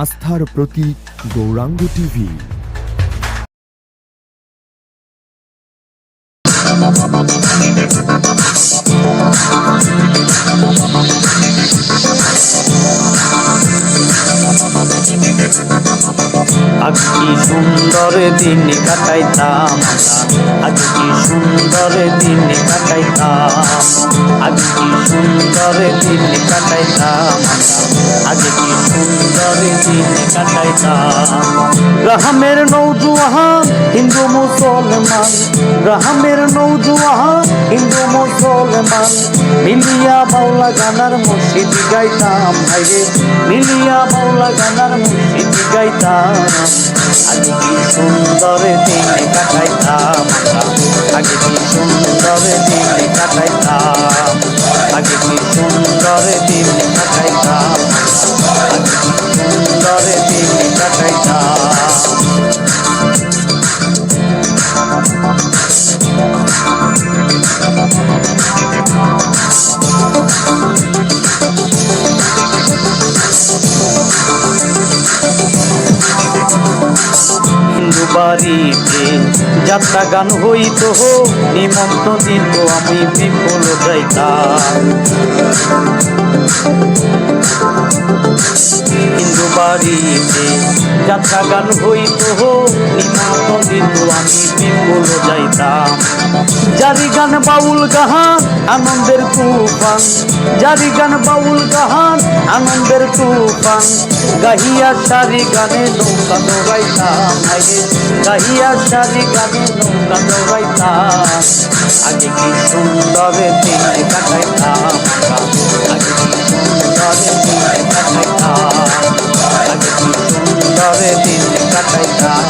আস্থার প্রতীক গৌরাঙ্গ টিভি। আগে কি সুন্দর দিন কাটাইতাম, আগে কি সুন্দর দিন কাটাইতাম, আগে কি সুন্দর দিন কাটাইতাম, আগে কি সুন্দর দিন কাটাইতাম। গ্রামের নৌজওয়ান হিন্দু মুসলমান, গ্রামের নৌজওয়ান হিন্দু মুসলমান মিলিয়া বাউলা গানার মসজিদ গাইতাম, হাইরে মিলিয়া বাউলা গানার মসজিদ গাইতাম। আগে কি সুন্দর দিন কাটাইতাম, আগে কি সুন্দর দিন কাটাইতাম, আগে কি সুন্দর দিন কাটাইতাম, আগে কি সুন্দর দিন কাটাইতাম। হিন্দু বাড়িতে যাত্রা গান হইত, নিমন্ত্রণ দিত আমি বিপুল যাইতাম। হিন্দু বাড়িতে যাত্রা গান হইত, নিমন্ত্রণ দিত আমি বিপুল যাইতাম। জারি গান বাউল গাহান আনন্দের তুফান, জারি গান বাউল গাহান আনন্দের তুফান গাহিয়া সারি গানে নৌকা দৌড়াইতাম, গাহিয়া সারি গানে নৌকা দৌড়াইতাম। আগে কি সুন্দর দিন কাটাইতাম, আগে কি সুন্দর দিন কাটাইতাম, আগে কি সুন্দর দিন কাটাইতাম,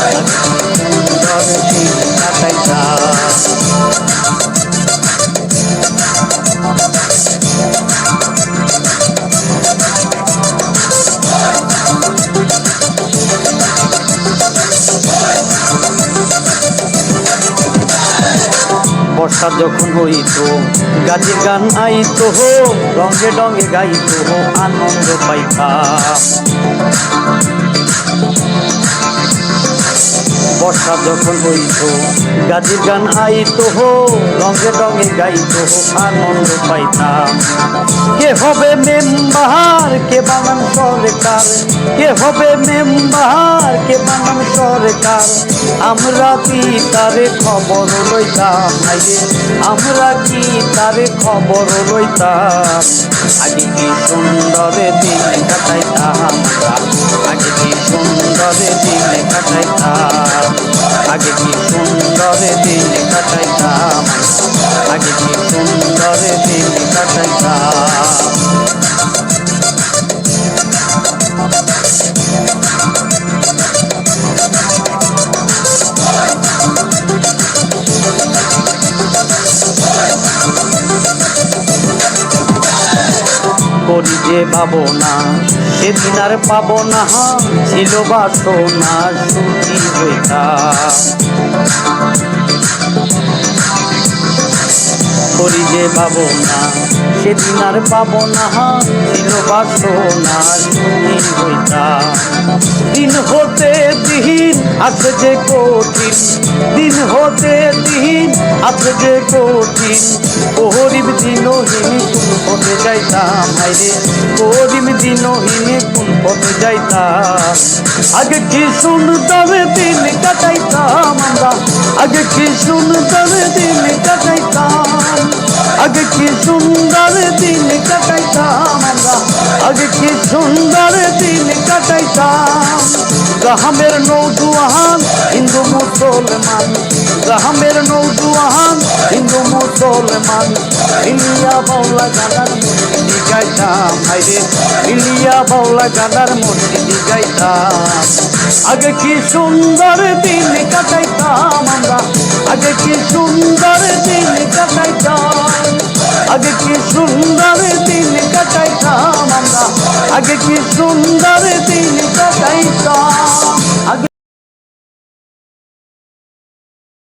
আগে কি সুন্দর দিন কাটাইতাম। বর্ষা যখন হইত গাজীর গান আইত, রঙে রঙে গাইত আনন্দ পাইতাম। বর্ষা যখন হইত গাজীর গান আইত, রঙে রঙে গাইত আনন্দ পাইতাম। কে হবে মেম্বার, কে বানান সরকার, কে হবে মেম্বার, কে বানান সরকার আমরা কি তারে খবর লইতাম, আমরা কি তারে খবর লইতাম। আগে কি সুন্দর দিন কাটাইতাম, আগে কি সুন্দর দিন কাটাইতাম, আগে কি সুন্দর দিন কাটাইতাম, আগে কি সুন্দর দিন কাটাইতাম। করি যে ভাবনা সেদিন আর পাবো না, ছিল বাসনা সুখী হইতাম। করি যে ভাবনা সেদিন আর পাবো না, ছিল বাসনা সুখী হইতাম। দিন হতে দিন আছে যে কঠিন, দিন হতে দিন আছে যে কঠিন গরিব দিনহীন কোন পথে যাইতাম, হাইরে গরিব দিনহীন কোন পথে যাইতাম। আগে কি সুন্দর দিন কাটাইতাম আমরা, আগে কি সুন্দর দিন কাটাইতাম, আগে কি সুন্দর দিন কাটাইতাম আমরা, আগে কি সুন্দর দিন কাটাইতাম। গ্রামের নৌজওয়ান হিন্দু মুসলমান, গ্রামের নৌজওয়ান হিন্দু মুসলমান মিলিয়া বাউলা গানার মসজিদ গাইতাম, হাইরে মিলিয়া বাউলা গানার মসজিদ গাইতাম। আগে কি সুন্দর দিন কাটাইতাম আমরা, আগে কি সুন্দর দিন কাটাইতাম, আগে কি সুন্দর দিন কাটাইতাম আমরা, আগে কি সুন্দর দিন কাটাইতাম, আগে